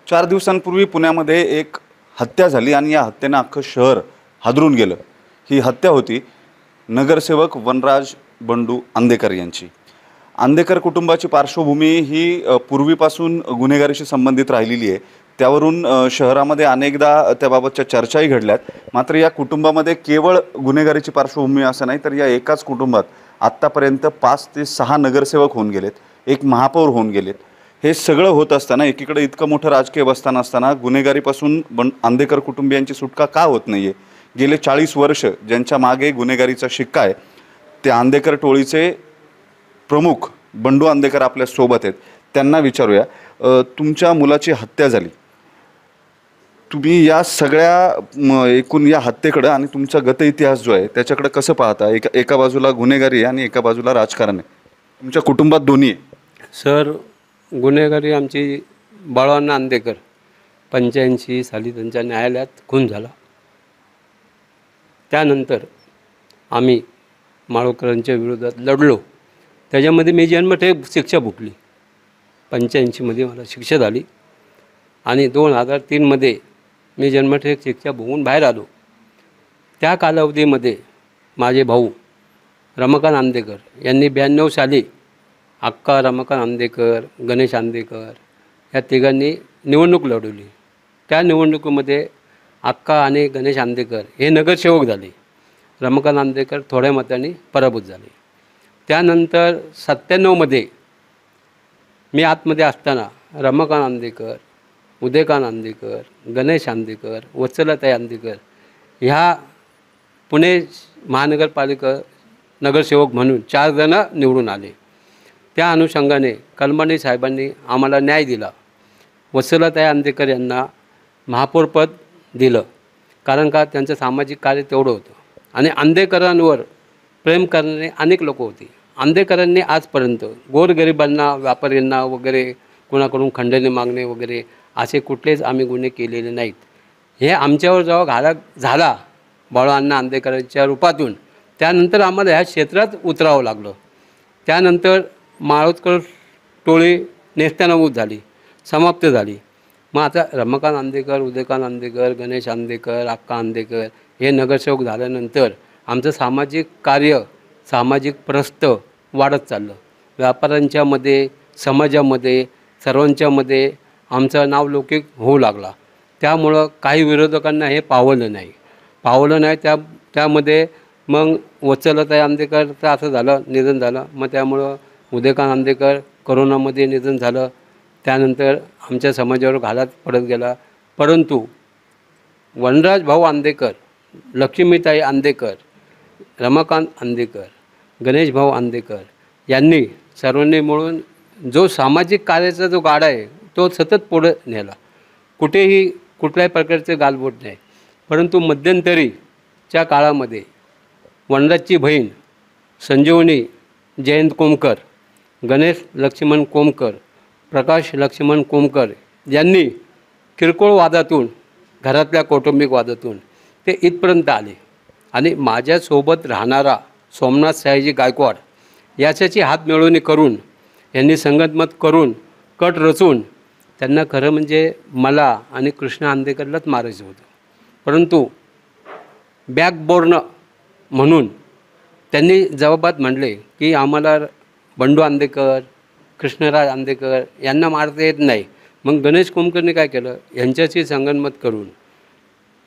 4 दिवसांपूर्वी पुण्यामध्ये एक हत्या झाली आणि या हत्येने अख्खं शहर हादरून गेलं। ही हत्या होती नगरसेवक वनराज बंडू आंदेकर यांची। आंदेकर कुटुंबाची पार्श्वभूमी ही पूर्वीपासून गुन्हेगारीशी संबंधित राहिलेली आहे। त्यावरून शहरामध्ये अनेकदा त्याबाबतच्या चर्चाही घडल्यात। मात्र या कुटुंबामध्ये केवळ गुन्हेगारीची पार्श्वभूमी असं नाही तर या एकाच कुटुंबात आत्तापर्यंत 5 ते 6 नगरसेवक होऊन गेलेत, एक महापौर होऊन गेलेत। हे सगळं होत असताना एकीकडे इतकं मोठं राजकीय बस्तान असताना गुन्हेगारीपासून आंदेकर कुटुंबियांची सुटका का होत नाहीये? गेले 40 वर्ष ज्यांच्या मागे गुन्हेगारीचा शिक्का आहे ते आंदेकर टोळीचे प्रमुख बंडू आंदेकर आपल्या सोबत आहेत। त्यांना विचारूया, तुमच्या मुलाची हत्या झाली, तुम्ही या सगळ्या एकूण या हत्येकडे आणि तुमचा गत इतिहास जो आहे त्याच्याकडे कसं पाहता? एका बाजूला गुन्हेगारी आणि एका बाजूला राजकारण आहे, तुमच्या कुटुंबात दोन्ही आहे। सर, गुन्हेगारी आमची बाळाअण्णा आंदेकर 85 साली त्यांच्या न्यायालयात खून झाला। त्यानंतर आम्ही माळोकरांच्या विरोधात लढलो। त्याच्यामध्ये मी जन्मठेप शिक्षा भोगली। 85मध्ये मला शिक्षा झाली आणि 2003मध्ये मी जन्मठेप शिक्षा भोगून बाहेर आलो। त्या कालावधीमध्ये माझे भाऊ रमाकांत आंदेकर यांनी 92 साली अक्का रमाकांत आंदेकर, गणेश आंदेकर या तिघांनी निवडणूक लढवली। त्या निवडणुकीमध्ये अक्का आणि गणेश आंदेकर हे नगरसेवक झाले। रमाकांत आंदेकर थोड्या मतांनी पराभूत झाले। त्यानंतर 97मध्ये मी आतमध्ये असताना रमाकांत आंदेकर, उदयकांत आंदेकर, गणेश आंदेकर, वत्सलाताई आंदेकर ह्या पुणे महानगरपालिका नगरसेवक म्हणून 4 जण निवडून आले। त्या अनुषंगाने कलमाडी साहेबांनी आम्हाला न्याय दिला। वत्सलाताई आंदेकर यांना महापौरपद दिलं, कारण का त्यांचं सामाजिक कार्य तेवढं होतं आणि आंदेकरांवर प्रेम करणारे अनेक लोक होते। आंदेकरांनी आजपर्यंत गोरगरिबांना, व्यापाऱ्यांना वगैरे कोणाकडून खंडणी मागणे वगैरे असे कुठलेच आम्ही गुन्हे केलेले नाहीत। हे आमच्यावर जेव्हा झाला बाळाअण्णा आंदेकरांच्या रूपातून, त्यानंतर आम्हाला ह्या क्षेत्रात उतरावं लागलं। त्यानंतर माळोदकर टोळी नेस्तनाबूत झाली, समाप्त झाली। मग आता रमाकांत आंदेकर, उदयकांत आंदेकर, गणेश आंदेकर, अक्का आंदेकर हे नगरसेवक झाल्यानंतर आमचं सामाजिक कार्य, सामाजिक प्रस्थ वाढत चाललं। व्यापाऱ्यांच्यामध्ये, समाजामध्ये, सर्वांच्यामध्ये आमचं नावलौकिक होऊ लागला। त्यामुळं काही विरोधकांना हे पावलं नाही। त्यामध्ये मग वत्सलाताई आंदेकरचं असं झालं, निधन झालं। मग त्यामुळं उदयकांत आंदेकर कोरोनामध्ये निधन झालं। त्यानंतर आमच्या समाजावर घालात पडत गेला। परंतु वनराज भाऊ आंदेकर, लक्ष्मीताई आंदेकर, रमाकांत आंदेकर, गणेश भाऊ आंदेकर यांनी सर्वांनी मिळून जो सामाजिक कार्याचा जो गाडा आहे तो सतत पुढे नेला। कुठेही कुठल्याही प्रकारचे गालबोट नाही। परंतु मध्यंतरीच्या काळामध्ये वनराजची बहीण संजीवनी जयंत कोमकर, गणेश लक्ष्मण कोमकर, प्रकाश लक्ष्मण कोमकर यांनी किरकोळ वादातून, घरातल्या कौटुंबिक वादातून ते इथपर्यंत आले आणि माझ्यासोबत राहणारा सोमनाथ साहेजी गायकवाड याच्याची हातमिळवणी करून, यांनी संगतमत करून, कट रचून त्यांना खरं म्हणजे मला आणि कृष्ण आंदेकरलाच मारायचं होतं। परंतु बॅकबोर्न म्हणून त्यांनी जबाबात म्हणले की आम्हाला बंडू आंदेकर, कृष्णराज आंदेकर यांना मारता येत नाही। मग गणेश कोमकरने काय केलं, यांच्याशी संगनमत करून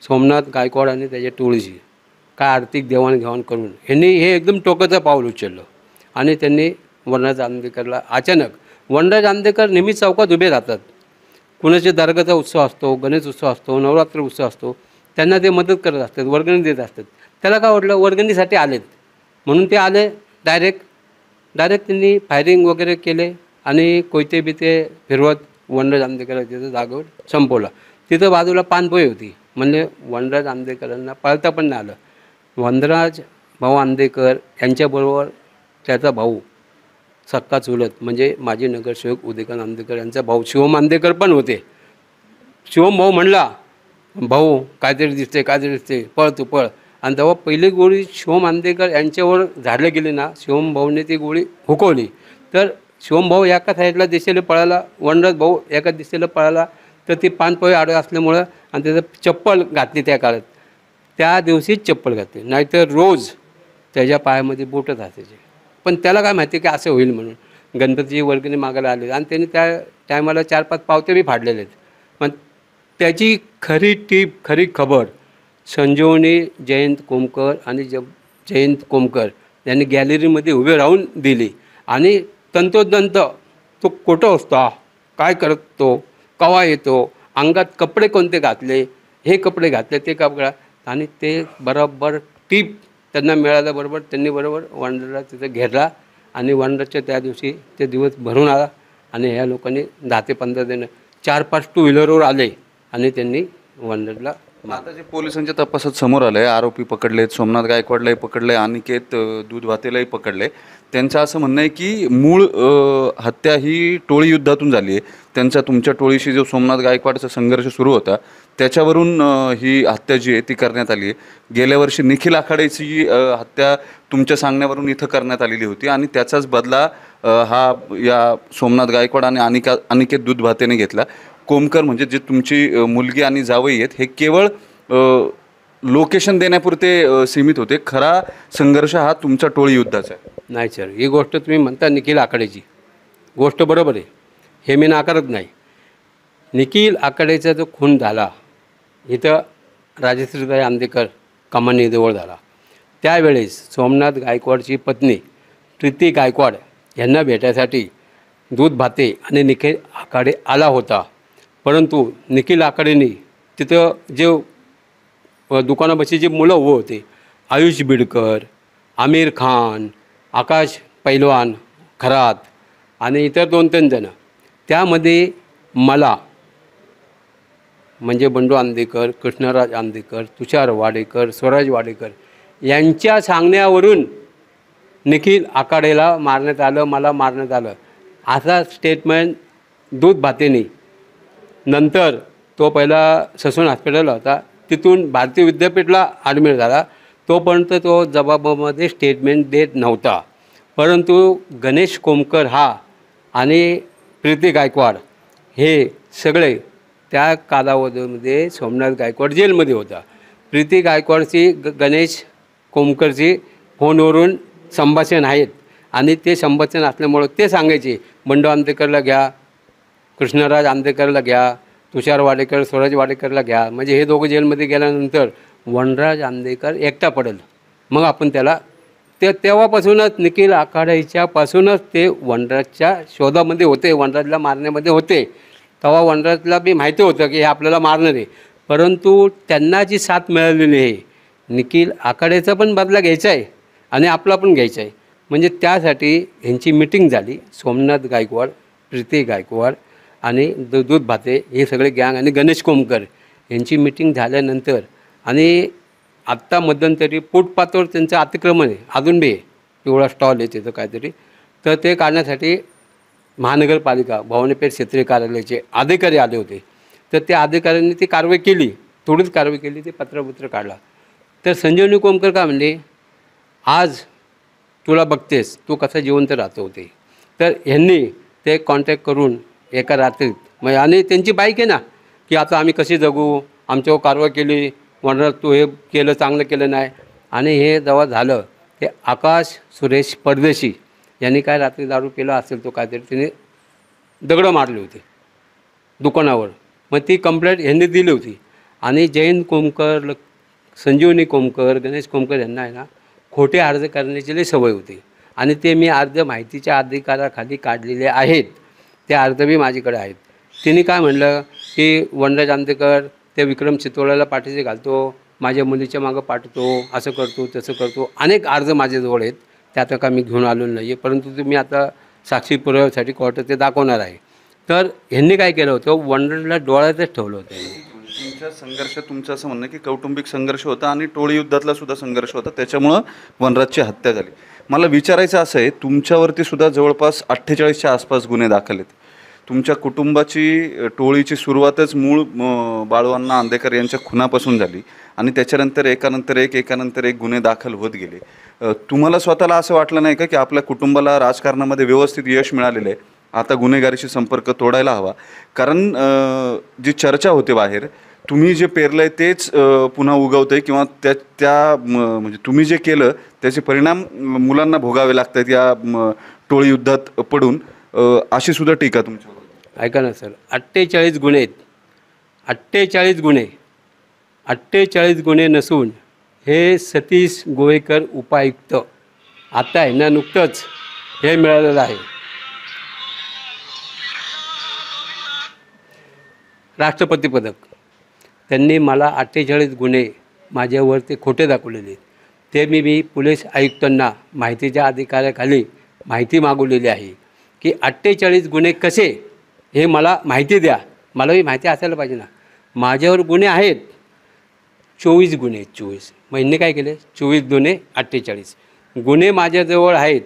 सोमनाथ गायकवाड आणि त्याच्या टोळीशी काय आर्थिक देवाणघेवाण करून यांनी हे एकदम टोकाचं पाऊल उचललं आणि त्यांनी वनराज आंदेकरला अचानक, वनराज आंदेकर नेहमी चौकात उभे राहतात। कुणाच्या दर्गाचा उत्सव असतो, गणेश उत्सव असतो, नवरात्र उत्सव असतो, त्यांना ते मदत करत असतात, वर्गणी देत असतात। त्याला काय वाटलं, वर्गणीसाठी आलेत म्हणून ते आले। डायरेक्ट त्यांनी फायरिंग वगैरे केले आणि कोयते बिते फिरवत वनराज आंदेकर तिथं जागेवर संपवला। तिथं बाजूला पानपोई होती, म्हणजे वनराज आंदेकरांना पळता पण नाही आलं। वनराज भाऊ आंदेकर यांच्याबरोबर त्याचा भाऊ सक्का चुलत म्हणजे माजी नगरसेवक उदयकांत आंदेकर यांचा भाऊ शिवम आंदेकर पण होते। शिवम भाऊ म्हणला, भाऊ काहीतरी दिसते, पळ तू पळ। आणि तेव्हा पहिली गोळी शिवम आंदेकर यांच्यावर झाडली गेली ना, शिवम भाऊने ती गोळी हुकवली तर शिवम भाऊ एका साईडला दिशेला पळाला, वनराज भाऊ एका दिशेला पळाला। तर ती पानपोळी आडवं असल्यामुळं आणि त्याचं चप्पल घातली त्या काळात, त्या दिवशीच चप्पल घातली, नाहीतर रोज त्याच्या पायामध्ये बोटच असायचे. पण त्याला काय माहिती की असं होईल म्हणून गणपतीची वर्गणी मागायला आले आणि त्यांनी त्या टायमाला 4-5 पावते बी फाडलेले आहेत. पण त्याची खरी टीप खरी खबर संजीवनी जयंत कोमकर आणि जयंत कोमकर यांनी गॅलरीमध्ये उभे राहून दिली. आणि तंतोतंत तो कुठं असतो, काय करतो, केव्हा येतो, अंगात कपडे कोणते घातले, हे कपडे घातले ते कपडे, आणि ते बरोबर टीप त्यांना मिळाल्याबरोबर त्यांनी बरोबर वंडरला तिथं घेरला आणि वंडरच्या त्या दिवशी ते दिवस भरून आला. आणि ह्या लोकांनी 10 ते 15 जण 4-5 टू व्हीलरवर आले आणि त्यांनी वंडरला आता जे पोलिसांच्या तपासात समोर आलंय, आरोपी पकडलेत, सोमनाथ गायकवाडलाही पकडले, अनिकेत दूध भातेलाही पकडले. त्यांचं असं म्हणणं आहे की मूळ हत्या ही टोळी युद्धातून झाली आहे. त्यांचा तुमच्या टोळीशी जो सोमनाथ गायकवाडचा संघर्ष सुरू होता त्याच्यावरून ही हत्या जी आहे ती करण्यात आली आहे. गेल्या वर्षी निखिल आखाडेची हत्या तुमच्या सांगण्यावरून इथं करण्यात आलेली होती आणि त्याचाच बदला हा या सोमनाथ गायकवाड आणि अनिकेत दूध भातेने घेतला. कोमकर म्हणजे जे तुमची मुलगी आणि जावई आहेत हे केवळ लोकेशन देण्यापुरते सीमित होते. खरा संघर्ष हा तुमचा टोळी युद्धाचा आहे. नाही सर, ही गोष्ट तुम्ही म्हणता निखिल आखाडेची गोष्ट बरोबर आहे, हे मी नाकारत नाही. निखिल आखाडेचा जो खून झाला इथं राजश्रीताई आंदेकर कमानीजवळ झाला, त्यावेळेस सोमनाथ गायकवाडची पत्नी प्रीती गायकवाड यांना भेटायसाठी दूध भाते आणि निखिल आखाडे आला होता. परंतु निखिल आखाडेंनी तिथं जे दुकानापाशी जे मुलं उभं होते, आयुष बिडकर, आमिर खान, आकाश पैलवान खरात आणि इतर 2-3 जण, त्यामध्ये मला म्हणजे बंडू आंदेकर, कृष्णराज आंदेकर, तुषार वाडेकर, स्वराज वाडेकर यांच्या सांगण्यावरून निखिल आखाडेला मारण्यात आलं, मला मारण्यात आलं, असा स्टेटमेंट दूध भातेने. नंतर तो पहिला ससून हॉस्पिटलला होता, तिथून भारतीय विद्यापीठला ॲडमिट झाला. तोपर्यंत तो जबाबामध्ये स्टेटमेंट देत नव्हता. परंतु गणेश कोमकर हा आणि प्रीती गायकवाड हे सगळे त्या कालावधीमध्ये सोमनाथ गायकवाड जेलमध्ये होता. प्रीती गायकवाडची गणेश कोमकरची फोनवरून संभाषण आहेत आणि ते संभाषण असल्यामुळं ते सांगायचे बंडू आंदेकरला घ्या, कृष्णराज आंदेकरला घ्या, तुषार वाडेकर, स्वराज वाडेकरला घ्या, म्हणजे हे दोघं जेलमध्ये गेल्यानंतर वनराज आंदेकर एकटा पडेल, मग आपण त्याला तेव्हापासूनच निखिल आखाड्याच्यापासूनच ते वनराजच्या शोधामध्ये होते, वनराजला मारण्यामध्ये होते. तेव्हा वनराजला बी माहिती होतं की हे आपल्याला मारणार आहे. परंतु त्यांना जी साथ मिळालेली आहे, निखिल आखाड्याचा पण बदला घ्यायचा आहे आणि आपला पण घ्यायचा आहे. म्हणजे त्यासाठी ह्यांची मिटिंग झाली. सोमनाथ गायकवाड, प्रीती गायकवाड आणि दूध भाते हे सगळे गँग आणि गणेश कोमकर यांची मिटिंग झाल्यानंतर, आणि आत्ता मध्यंतरी फुटपाथवर त्यांचं अतिक्रमण आहे, अजून बी पिवळा स्टॉल आहे तिथं काहीतरी, तर ते काढण्यासाठी महानगरपालिका भवानीपेठ क्षेत्रीय कार्यालयाचे अधिकारी आले होते. तर त्या अधिकाऱ्यांनी ती कारवाई केली, थोडीच कारवाई केली, ते पत्रपुत्र काढला. तर संजीवनी कोमकर का म्हणले, आज तुला बघतेस तू कसा जिवंत राहतो होते. तर ह्यांनी ते कॉन्टॅक्ट करून एका रात्रीत म्हणजे, आणि त्यांची बाईक आहे ना की आता आम्ही कशी जगू, आमच्यावर कारवाई केली, म्हणणार तू हे केलं चांगलं केलं नाही. आणि हे जेव्हा झालं ते आकाश सुरेश परदेशी यांनी काय रात्री दारू पिला असेल तो काहीतरी, तिने दगडं मारले होते दुकानावर. मग ती कंप्लेंट ह्यांनी दिली होती. आणि जयंत कोमकर, संजीवनी कोमकर, गणेश कोमकर यांना आहे ना खोटे अर्ज करण्याची लई सवय होती. आणि ते मी अर्ज माहितीच्या अधिकाराखाली काढलेले आहेत, ते अर्ज बी माझ्याकडे आहेत. तिने काय म्हणलं की वनराज आंदेकर ते विक्रम चितोळ्याला पाठीशी घालतो, माझ्या मुलीच्या मागं पाठवतो, असं करतो तसं करतो, अनेक अर्ज माझ्याजवळ आहेत. ते आता का मी घेऊन आलेलो नाही आहे, परंतु तुम्ही आता साक्षी पुराव्यासाठी कोर्टात ते दाखवणार आहे. तर ह्यांनी काय केलं होतं, वनराजला डोळ्यातच ठेवलं होतं. तुमचा संघर्ष, तुमचं असं म्हणणं की कौटुंबिक संघर्ष होता आणि टोळी युद्धातला सुद्धा संघर्ष होता, त्याच्यामुळं वनराजची हत्या झाली. मला विचारायचं असं आहे, तुमच्यावरती सुद्धा जवळपास 48च्या आसपास गुन्हे दाखल आहेत. तुमच्या कुटुंबाची टोळीची सुरुवातच मूळ बाळूअण्णा आंदेकर यांच्या खुनापासून झाली आणि त्याच्यानंतर एकानंतर एक गुन्हे दाखल होत गेले. तुम्हाला स्वतःला असं वाटलं नाही का की आपल्या कुटुंबाला राजकारणामध्ये व्यवस्थित यश मिळालेलं आहे, आता गुन्हेगारीशी संपर्क तोडायला हवा. कारण जी चर्चा होते बाहेर, तुम्ही जे पेरलंय तेच पुन्हा उगवतंय किंवा त्या त्या म्हणजे तुम्ही जे केलं त्याचे परिणाम मुलांना भोगावे लागतात या टोळी युद्धात पडून, अशी सुद्धा टीका तुमच्यावर. ऐका ना सर, 48 गुन्हे आहेत. 48 गुन्हे नसून हे सतीश गोवेकर उपायुक्त आता आहे ना, नुकतंच हे मिळालेलं आहे. राष्ट्रपती पदक. त्यांनी मला 48 गुन्हे माझ्यावर ते खोटे दाखवलेले. ते मी पोलीस आयुक्तांना माहितीच्या अधिकाराखाली माहिती मागवलेली आहे की 48 गुन्हे कसे, हे मला माहिती द्या. मलाही माहिती असायला पाहिजे ना. माझ्यावर गुन्हे आहेत 24 गुन्हे. 24 महिने काय केले? 24 गुन्हे 48 गुन्हे माझ्याजवळ आहेत.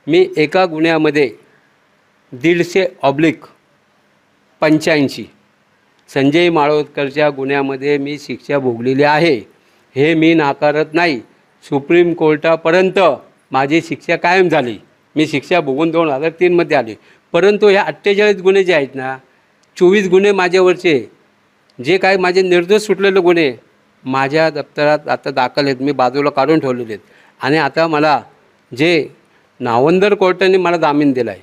मी एका गुन्ह्यामध्ये 150/85 संजय माळोदकरच्या गुन्ह्यामध्ये मी शिक्षा भोगलेली आहे. हे मी नाकारत नाही. सुप्रीम कोर्टापर्यंत माझी शिक्षा कायम झाली. मी शिक्षा भोगून 2003मध्ये आले. परंतु ह्या 48 गुन्हे जे आहेत ना, 24 गुन्हे माझ्यावरचे जे काय माझे निर्दोष सुटलेले गुन्हे माझ्या दप्तरात आता दाखल आहेत. मी बाजूला काढून ठेवलेले आहेत. आणि आता मला जे नावंदर कोर्टाने मला जामीन दिला आहे,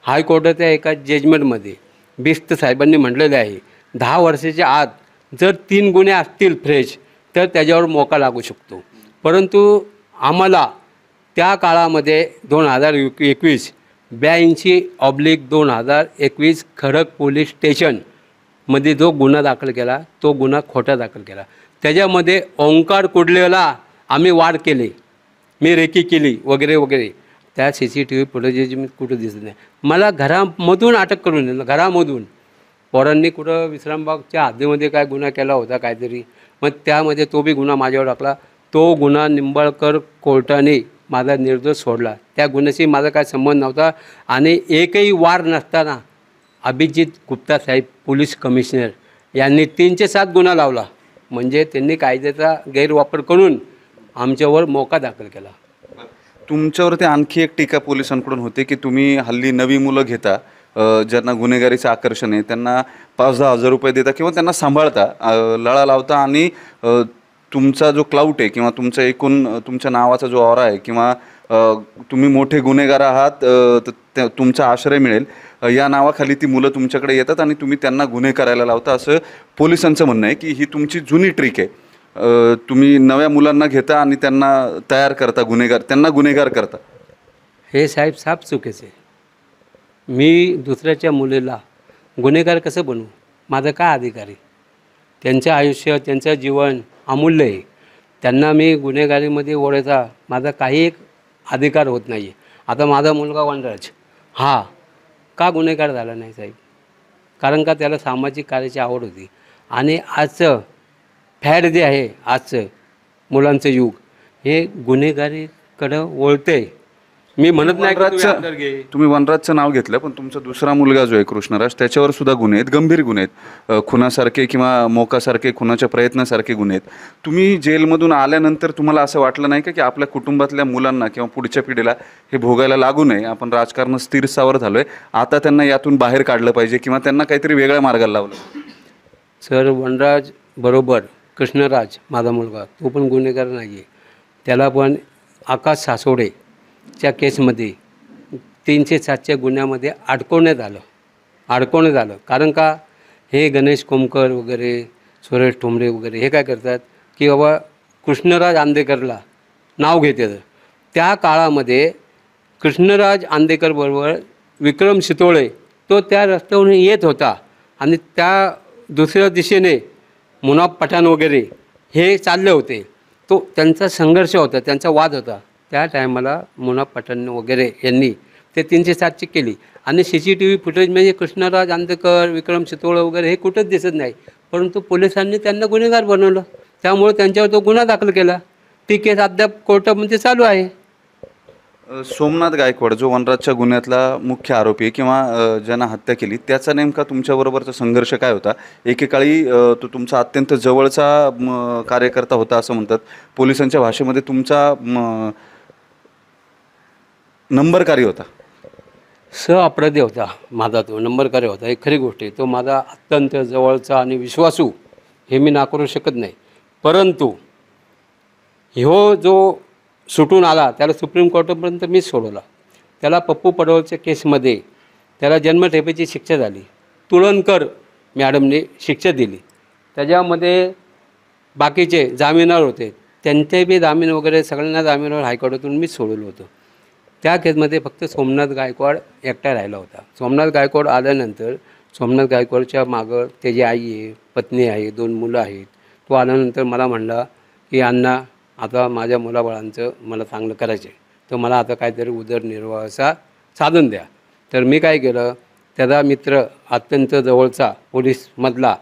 हायकोर्टाच्या एका जजमेंटमध्ये बिस्त साहेबांनी म्हटलेले आहे 10 वर्षाच्या आत जर 3 गुन्हे असतील फ्रेश तर त्याच्यावर मोका लागू शकतो. परंतु आम्हाला त्या काळामध्ये 2021 82/2021 खडक पोलीस स्टेशनमध्ये जो गुन्हा दाखल केला तो गुन्हा खोटा दाखल केला. त्याच्यामध्ये ओंकार कुडलेला आम्ही वार केले, मी रेकी केली वगैरे वगैरे. त्या CCTV फुटेज मी कुठं दिसत नाही. मला घरामधून अटक करून दिलं. घरामधून पोरांनी कुठं विश्रामबागच्या हद्दीमध्ये काय गुन्हा केला होता काहीतरी, मग त्यामध्ये तो बी गुन्हा माझ्यावर टाकला. तो गुन्हा निंबाळकर कोर्टाने माझा निर्दोष सोडला. त्या गुन्ह्याशी माझा काय संबंध नव्हता. आणि एकही वार नसताना अभिजित गुप्ता साहेब पोलीस कमिशनर यांनी 307 गुन्हा लावला. म्हणजे त्यांनी कायद्याचा गैरवापर करून आमच्यावर मोका दाखल केला. तुमच्यावरती आणखी एक टीका पोलिसांकडून होते की तुम्ही हल्ली नवी मुलं घेता, ज्यांना गुन्हेगारीचं आकर्षण आहे, त्यांना 5-10 हजार रुपये देता किंवा त्यांना सांभाळता, लळा लावता आणि तुमचा जो क्लाउट आहे किंवा तुमचं एकूण तुमच्या नावाचा जो ऑरा आहे किंवा तुम्ही मोठे गुन्हेगार आहात तर तुमचा आश्रय मिळेल या नावाखाली ती मुलं तुमच्याकडे येतात आणि तुम्ही त्यांना गुन्हे करायला लावता, असं पोलिसांचं म्हणणं आहे की ही तुमची जुनी ट्रिक आहे. तुम्ही नव्या मुलांना घेता आणि त्यांना तयार करता गुन्हेगार, त्यांना गुन्हेगार करता. हे साहेब साफ चुकीचे आहे. मी दुसऱ्याच्या मुलीला गुन्हेगार कसं बनवू? माझा काय अधिकार आहे? त्यांचं आयुष्य, त्यांचं जीवन अमूल्य आहे. त्यांना मी गुन्हेगारीमध्ये ओढायचा माझा काही एक अधिकार होत नाही आहे. आता माझा मुलगा वनराज हा का गुन्हेगार झाला नाही साहेब? कारण का त्याला सामाजिक कार्याची आवड होती. आणि आजचं फॅड जे आहे, आजचं मुलांचं युग हे गुन्हेगारीकडं वळतंय. मी म्हणत नाही की तुम्ही वनराजचं नाव घेतलं, पण तुमचा दुसरा मुलगा जो आहे कृष्णराज, त्याच्यावर सुद्धा गुन्हे आहेत, गंभीर गुन्हे आहेत, खुनासारखे किंवा मोकासारखे, खुनाच्या प्रयत्नासारखे गुन्हे आहेत. तुम्ही जेलमधून आल्यानंतर तुम्हाला असं वाटलं नाही का की आपल्या कुटुंबातल्या मुलांना किंवा पुढच्या पिढीला हे भोगायला लागू नये? आपण राजकारण स्थिर स्थावर झालो आहे, आता त्यांना यातून बाहेर काढलं पाहिजे किंवा त्यांना काहीतरी वेगळ्या मार्गाला लावलं. सर, वनराज बरोबर कृष्णराज माझा मुलगा तो पण गुन्हेगार नाही आहे. त्याला पण आकाश सासोडेच्या केसमध्ये 307च्या गुन्ह्यामध्ये अडकवण्यात आलं. कारण का हे गणेश कोमकर वगैरे, सुरेश ठोंबरे वगैरे हे काय करतात की बाबा कृष्णराज आंदेकरला नाव घेतात. त्या काळामध्ये कृष्णराज आंदेकरबरोबर विक्रम शितोळे तो त्या रस्त्यावरून येत होता आणि त्या दुसऱ्या दिशेने मुनाफ पठाण वगैरे हे चालले होते. तो त्यांचा संघर्ष होता, त्यांचा वाद होता. त्या टायमाला मुनाफ पठाण वगैरे यांनी ते 307ची केली. आणि CCTV फुटेज म्हणजे कृष्णराज आंदेकर, विक्रम शितोळे वगैरे हे कुठंच दिसत नाही. परंतु पोलिसांनी त्यांना गुन्हेगार बनवलं. त्यामुळे त्यांच्यावर तो गुन्हा दाखल केला. ती केस अद्याप कोर्टामध्ये चालू आहे. सोमनाथ गायकवाड जो वनराजच्या गुन्ह्यातला मुख्य आरोपी आहे किंवा ज्यांना हत्या केली, त्याचा नेमका तुमच्याबरोबरचा संघर्ष काय होता? एकेकाळी तो तुमचा अत्यंत जवळचा कार्यकर्ता होता असं म्हणतात. पोलिसांच्या भाषेमध्ये तुमचा नंबरकारी होता. अपराधी होता माझा, तो नंबरकारी होता, ही खरी गोष्ट आहे. तो माझा अत्यंत जवळचा आणि विश्वासू, हे मी नाकारू शकत नाही. परंतु ह्यो जो सुटून आला त्याला सुप्रीम कोर्टापर्यंत मीच सोडवला. त्याला पप्पू पडवळच्या केसमध्ये त्याला जन्मठेपेची शिक्षा झाली. तुळणकर मॅडमने शिक्षा दिली. त्याच्यामध्ये बाकीचे जामिनावर होते, त्यांचे बी जामीन वगैरे सगळ्यांना जामिनावर हायकोर्टातून मीच सोडवलं होतं. त्या केसमध्ये फक्त सोमनाथ गायकवाड एकटा राहिला होता. सोमनाथ गायकवाड आल्यानंतर सोमनाथ गायकवाडच्या मागं त्याची आई आहे, पत्नी आहे, 2 मुलं आहेत. तो आल्यानंतर मला म्हणला की अण्णा, आता माझ्या मुलाबाळांचं मला चांगलं करायचं आहे, तर मला आता काहीतरी उदरनिर्वाहाचा साधन द्या. तर मी काय केलं, त्याचा मित्र अत्यंत जवळचा पोलीसमधला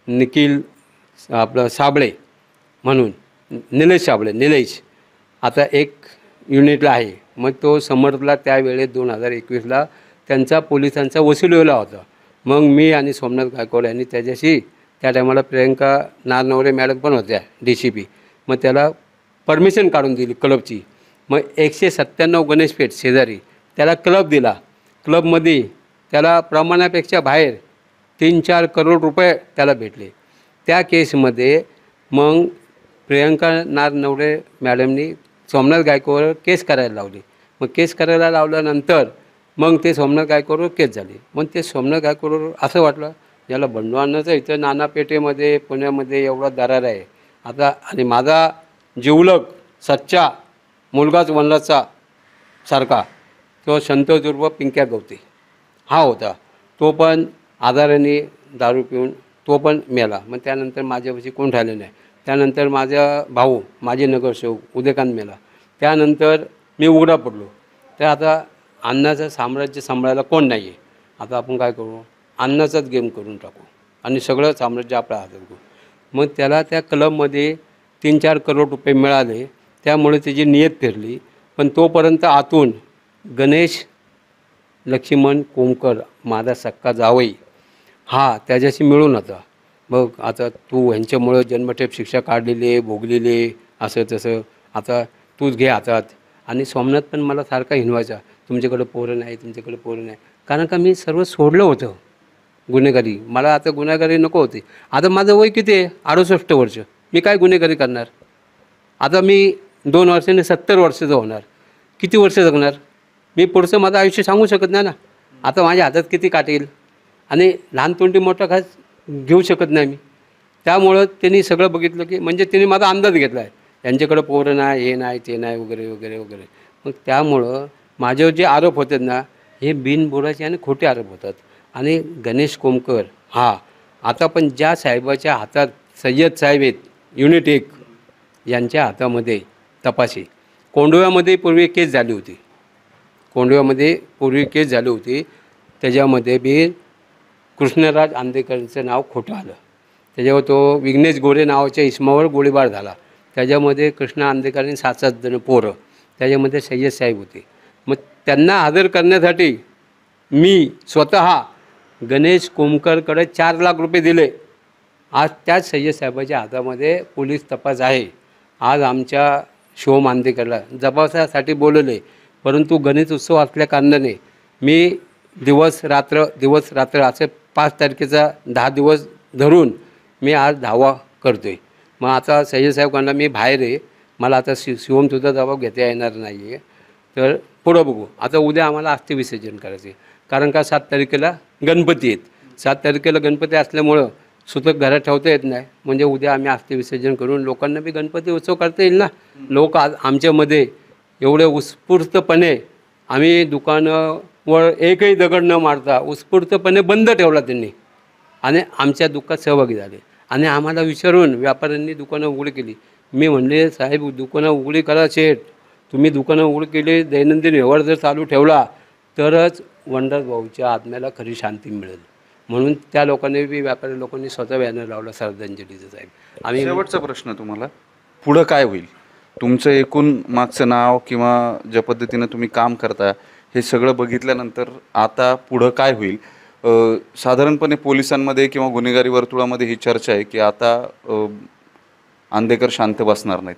निखिल आपलं साबळे म्हणून, निलेश साबळे, निलेश आता एक युनिटला आहे. मग तो समर्थला त्यावेळेस 2021ला त्यांचा पोलिसांचा वसुलीला होता. मग मी आणि सोमनाथ गायकवाड यांनी त्याच्याशी, त्या टायमाला प्रियंका नारनवरे मॅडम पण होत्या DCP, मग त्याला परमिशन काढून दिली क्लबची. मग 197 गणेशपेठ शेजारी त्याला क्लब दिला. क्लबमध्ये त्याला प्रमाणापेक्षा बाहेर 3-4 करोड रुपये त्याला भेटले. त्या केसमध्ये मग प्रियंका नारनवरे मॅडमनी सोमनाथ गायकवाडवर केस करायला लावली. मग केस करायला लावल्यानंतर मग ते सोमनाथ गायकवाडवर केस झाली. मग ते सोमनाथ गायकवाडवर असं वाटलं, याला बंडू अण्णाचं इथं नानापेठेमध्ये पुण्यामध्ये एवढा दरार आहे आता, आणि माझा जिवलग सच्चा मुलगाच वनराजचा सारखा तो संतोष उर्फ पिंक्या गवते हा होता. तो पण आजाराने दारू पिऊन तो पण मेला. मग त्यानंतर माझ्यापाशी कोण राहिलं नाही. त्यानंतर माझा भाऊ, माझे नगरसेवक उदयकांत मेला. त्यानंतर मी उघडा पडलो. तर आता अण्णाचं साम्राज्य सांभाळायला कोण नाही आहे. आता आपण काय करू, अण्णाचाच गेम करून टाकू आणि सगळं साम्राज्य आपल्या हातात घेऊ. मग त्याला त्या क्लबमध्ये 3-4 करोड रुपये मिळाले, त्यामुळे त्याची नियत फिरली. पण तोपर्यंत आतून गणेश लक्ष्मण कोमकर, माझा सक्का जावई, हा त्याच्याशी मिळून होता. बघ आता तू ह्यांच्यामुळं जन्मठेप शिक्षा काढलेली आहे, भोगलेली आहे, असं तसं, आता तूच घे हातात. आणि सोमनाथ पण मला सारखा हिनवायचा, तुमच्याकडं पोरं नाही, तुमच्याकडे पोरं नाही. कारण का मी सर्व सोडलं होतं गुन्हेगारी. मला आता गुन्हेगारी नको होती. आता माझं वय किती आहे, 68 वर्ष. मी काय गुन्हेगारी करणार. आता मी 2 वर्षांनी 70 वर्षाचं होणार. किती वर्ष जगणार मी, पुढचं माझं आयुष्य सांगू शकत नाही ना. आता माझ्या हातात किती काट येईल, आणि लहान तोंडी मोठा घास घेऊ शकत नाही मी. त्यामुळं त्यांनी सगळं बघितलं की, म्हणजे त्यांनी माझा अंदाज घेतला आहे, यांच्याकडं पोरं नाही, हे नाही, ते नाही, वगैरे वगैरे वगैरे. मग त्यामुळं माझ्यावर जे आरोप होतात ना, हे बिनबुडाचे आणि खोटे आरोप होतात. आणि गणेश कोमकर हा आता पण ज्या साहेबाच्या हातात, सय्यद साहेब आहेत युनिट 1, यांच्या हातामध्ये तपासी. कोंडव्यामध्ये पूर्वी केस झाली होती, त्याच्यामध्ये बी कृष्णराज आंदेकरांचं नाव खोटं आलं. त्याच्यावर तो विघ्नेश गोरे नावाच्या इसमावर गोळीबार झाला. त्याच्यामध्ये कृष्ण आंदेकरांनी 7-7 जण पोरं, त्याच्यामध्ये सय्यद साहेब होते. मग त्यांना हजर करण्यासाठी मी स्वतः गणेश कोमकरकडे 4 लाख रुपये दिले. आज त्याच सय्यद साहेबाच्या हातामध्ये पोलीस तपास आहे. आज आमच्या शिवम आंदेकरला जबासासाठी बोलवले, परंतु गणेश उत्सव असल्या कारणाने मी दिवस रात्र असे 5 तारखेचा 10 दिवस धरून मी आज धावा करतो आहे. मग आता सय्यद साहेबांना मी बाहेर आहे, मला आता शिवमसुद्धा जबाब घेता येणार नाही आहे. तर पुढं बघू. आता उद्या आम्हाला अस्थि विसर्जन करायचे, कारण का 7 तारखेला गणपती आहेत. 7 तारखेला गणपती असल्यामुळं सुतक घरात ठेवता येत नाही. म्हणजे उद्या आम्ही अस्थि विसर्जन करून लोकांना बी गणपती उत्सव करता येईल ना. लोक आज आमच्यामध्ये एवढे उत्स्फूर्तपणे, आम्ही दुकानावर एकही दगड न मारता उत्स्फूर्तपणे बंद ठेवला त्यांनी, आणि आमच्या दुःखात सहभागी झाले. आणि आम्हाला विचारून व्यापाऱ्यांनी दुकानं उघडी केली. मी म्हणले, साहेब दुकानं उघडी करा शेठ, तुम्ही दुकानं उघडी केली, दैनंदिन व्यवहार जर चालू ठेवला तरच वनराज भाऊच्या आत्म्याला खरी शांती मिळेल. म्हणून त्या लोकांनी बी, व्यापारी लोकांनी स्वतः बॅनर लावला श्रद्धांजलीचं. साहेब आम्ही, शेवटचा प्रश्न तुम्हाला, पुढं काय होईल तुमचं एकूण मागचं नाव किंवा ज्या पद्धतीनं तुम्ही काम करता हे सगळं बघितल्यानंतर आता पुढं काय होईल? साधारणपणे पोलिसांमध्ये किंवा गुन्हेगारी वर्तुळामध्ये ही चर्चा आहे की आता आंदेकर शांत बसणार नाहीत.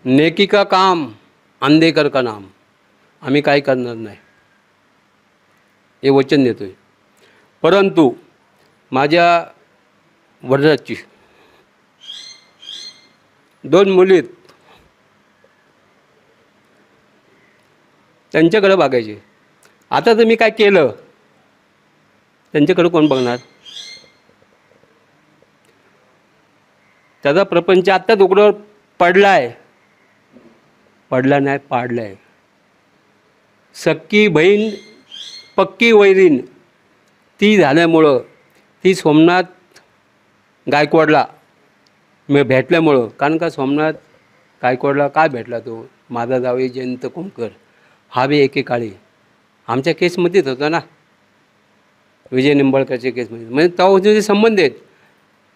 नेकी का काम, आंदेकर का नाम. आम्ही काय करणार नाही. हे वचन देतो आहे. परंतु माझ्या वडिलांची 2 मुली आहेत, त्यांच्याकडे बघायचे. आता जर मी काय केलं त्यांच्याकडे कोण बघणार? त्याचा प्रपंच आत्ताच उघड्यावर पडला आहे. पडला नाही, पाडला आहे. सक्की बहीण पक्की वैरीण ती झाल्यामुळं, ती सोमनाथ गायकवाडला मी भेटल्यामुळं, कारण का सोमनाथ गायकवाडला काय भेटला तो? माझा जावई जयंत कोमकर हा बी एकेकाळी आमच्या केसमध्येच होता ना, विजय निंबाळकरच्या केसमध्ये. म्हणजे तेव्हा संबंध आहेत.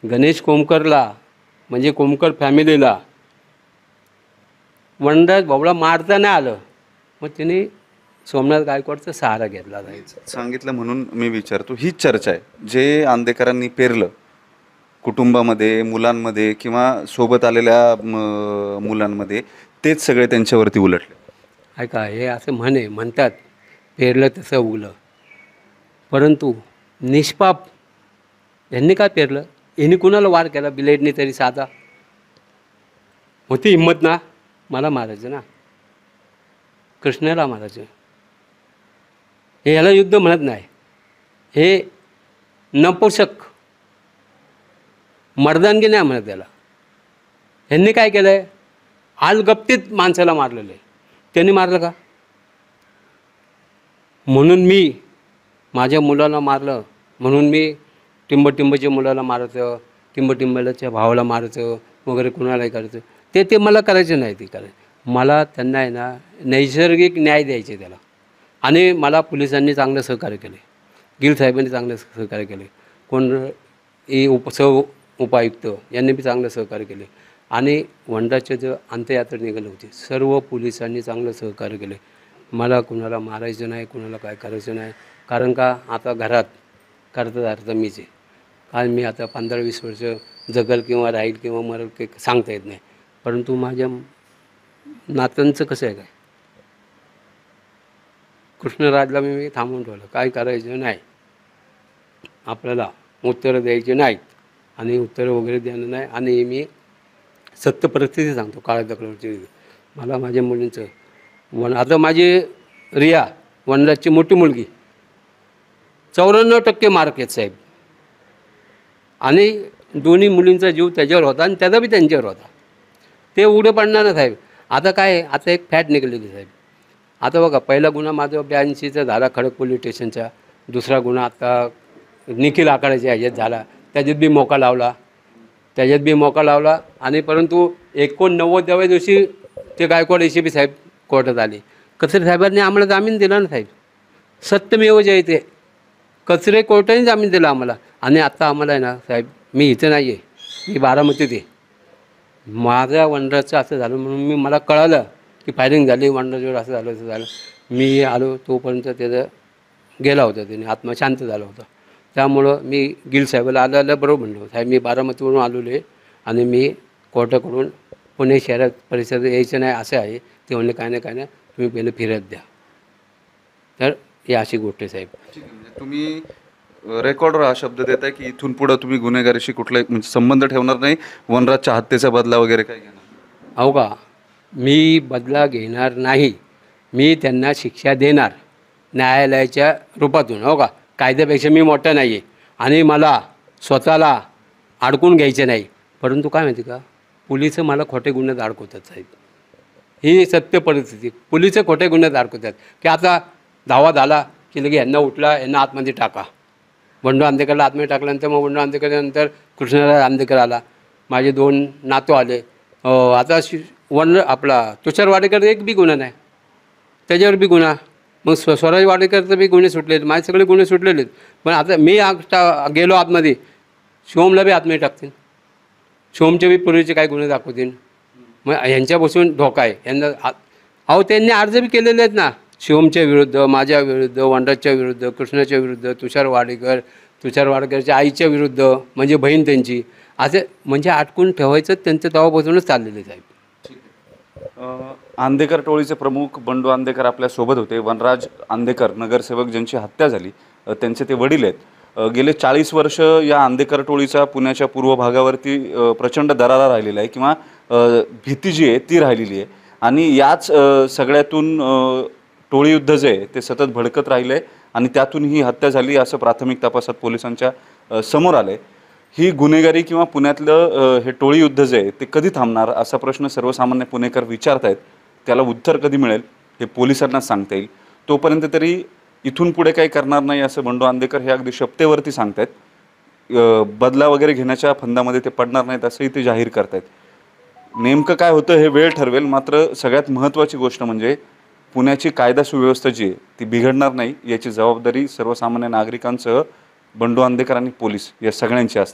गणेश कोमकरला म्हणजे कोमकर फॅमिलीला वनराज भाऊला मारता नाही आलं, मग तिने सोमनाथ गायकवाडचा सहारा घेतला जायचा. सांगितलं म्हणून मी विचारतो. हीच चर्चा आहे जे आंदेकरांनी पेरलं कुटुंबामध्ये, मुलांमध्ये किंवा सोबत आलेल्या मुलांमध्ये, तेच सगळे त्यांच्यावरती उलटले. ऐका, हे असं म्हणतात पेरलं तसं उगलं. परंतु निष्पाप यांनी काय पेरलं? यांनी कुणाला वार केला बिलेडने तरी साधा? होती हिंमत ना, मला मारायचं ना, कृष्णाला मारायचं. हे ह्याला युद्ध म्हणत नाही, हे नपुसक मर्दानगी नाही म्हणत त्याला. ह्यांनी काय केलं आहे? आलगप्तीत माणसाला मारलेलं आहे. त्यांनी मारलं का? म्हणून मी माझ्या मुलाला मारलं, म्हणून मी टिंबटिंबच्या मुलाला मारायचं, टिंबटिंबच्या भावाला मारायचं वगैरे, कुणालाही करायचं, ते मला करायचं नाही. ते करायचं मला, त्यांना आहे ना नैसर्गिक न्याय द्यायचे त्याला. आणि मला पोलिसांनी चांगलं सहकार्य केले, गिल साहेबांनी चांगलं सहकार्य केले, कोण उपायुक्त यांनी बी चांगलं सहकार्य केले. आणि वनराजचे जे अंत्ययात्रा निघाले होते, सर्व पोलिसांनी चांगलं सहकार्य केले. मला कुणाला मारायचं नाही, कुणाला काय करायचं नाही. कारण का आता घरात करता मीच आहे. कारण मी आता 15-20 वर्ष जगल किंवा राहील किंवा मरल काही सांगता येत नाही. परंतु माझ्या नात्यांचं कसं आहे, काय कृष्णराजला मी थांबवून ठेवलं. काय करायचं नाही, आपल्याला उत्तरं द्यायची नाहीत आणि उत्तरं वगैरे देणं नाही. आणि मी सत्य परिस्थिती सांगतो, काळ्या दगडावरची. मला माझ्या मुलींचं आता माझी रिया वनराजची मोठी मुलगी 94% मार्क आहेत साहेब. आणि दोन्ही मुलींचा जीव त्याच्यावर होता आणि त्याचा बी त्यांच्यावर होता. ते उघडे पडणार ना साहेब. आता काय, आता एक फॅट निघालेली साहेब. आता बघा, पहिला गुन्हा माझा 82चा झाला खडक पोलीस स्टेशनचा. दुसरा गुन्हा आता निखिल आखाड्याच्या ह्याच्यात झाला, त्याच्यात बी मोका लावला. आणि परंतु 89व्या दिवशी ते गायकवाड ACP साहेब कोर्टात आले. कचरे साहेबांनी आम्हाला जामीन दिला ना साहेब. सत्यमेव जयते, कचरे कोर्टाने जामीन दिला आम्हाला. आणि आत्ता आम्हाला आहे ना साहेब, मी इथं नाही आहे, मी बारामतीत आहे. माझ्या वनराजचं असं झालं म्हणून मला कळालं की फायरिंग झाली, वनराजवर असं झालं. मी आलो तोपर्यंत त्याचं गेला होता, त्याने आत्मा शांत झाला होता. त्यामुळं मी गिल साहेबाला आलं बरोबर म्हणलो, साहेब मी बारामतीवरून आलेलो आहे आणि मी कोर्टाकडून पुणे शहरात परिसरात यायचं नाही असं आहे. ते म्हणले काय नाही तुम्ही पहिले फिरत द्या. तर ही अशी गोष्ट आहे साहेब. म्हणजे तुम्ही रेकॉर्डवर हा शब्द देत आहे की इथून पुढं तुम्ही गुन्हेगारीशी कुठलाही म्हणजे संबंध ठेवणार नाही, वनराजच्या हत्येचा बदला वगैरे काय घेणार? हो का, मी बदला घेणार नाही. मी त्यांना शिक्षा देणार न्यायालयाच्या रूपातून. हो का, कायद्यापेक्षा मी मोठा नाही आहे आणि मला स्वतःला अडकून घ्यायचं नाही. परंतु काय माहिती का, पोलिस मला खोटे गुन्ह्यात अडकवतात साहेब. ही सत्य परिस्थिती. पोलिस खोटे गुन्ह्यात अडकवतात की आता धावा झाला की लगे यांना उठला, यांना आतमध्ये टाका. बंडू आंदेकरला आतमध्ये टाकल्यानंतर मग बंडू आंदेकरनंतर कृष्णराज आंदेकर आला, माझे 2 नातू आले. आता आपला तुषार वाडेकर एक बी गुन्हा नाही, त्याच्यावर बी गुन्हा. मग स्वराज वाडेकरचं बी गुन्हे सुटलेले, माझे सगळे गुन्हे सुटलेले आहेत. पण आता मी गेलो आतमध्ये, शिवमला बी आतमध्ये टाकतील, शिवमचे बी पूर्वीचे काही गुन्हे दाखवतील. मग यांच्यापासून धोका आहे यांना. त्यांनी अर्ज बी केलेले आहेत ना, शिवमच्या विरुद्ध, माझ्या विरुद्ध, वनराजच्या विरुद्ध, कृष्णाच्या विरुद्ध, तुषार वाडेकरच्या आईच्या विरुद्ध, म्हणजे बहीण त्यांची. असे म्हणजे अटकून ठेवायचं त्यांचं तेव्हापासूनच चाललेलं आहे साहेब. आंदेकर टोळीचे प्रमुख बंडू आंदेकर आपल्या सोबत होते. वनराज आंदेकर नगरसेवक ज्यांची हत्या झाली, त्यांचे ते वडील आहेत. गेले 40 वर्ष या आंदेकर टोळीचा पुण्याच्या पूर्व भागावरती प्रचंड दरारा राहिलेला आहे किंवा भीती जी आहे ती राहिलेली आहे. आणि याच सगळ्यातून टोळीयुद्ध जे आहे ते सतत भडकत राहिले आणि त्यातून ही हत्या झाली असं प्राथमिक तपासात पोलिसांच्या समोर आलं आहे. ही गुन्हेगारी किंवा पुण्यातलं हे टोळीयुद्ध जे आहे ते कधी थांबणार असा प्रश्न सर्वसामान्य पुणेकर विचारत आहेत. त्याला उत्तर कधी मिळेल हे पोलिसांनाच सांगता येईल. तोपर्यंत तरी इथून पुढे काही करणार नाही असं बंडू आंदेकर हे अगदी शपथेवरती सांगत आहेत. बदला वगैरे घेण्याच्या फंदामध्ये ते पडणार नाहीत असंही ते जाहीर करत आहेत. नेमकं काय होतं हे वेळ ठरवेल. मात्र सगळ्यात महत्त्वाची गोष्ट म्हणजे पुण्याची कायदा सुव्यवस्था जी आहे ती बिघडणार नाही याची जबाबदारी सर्वसामान्य नागरिकांसह बंडू आंदेकर आणि पोलीस या सगळ्यांची असते.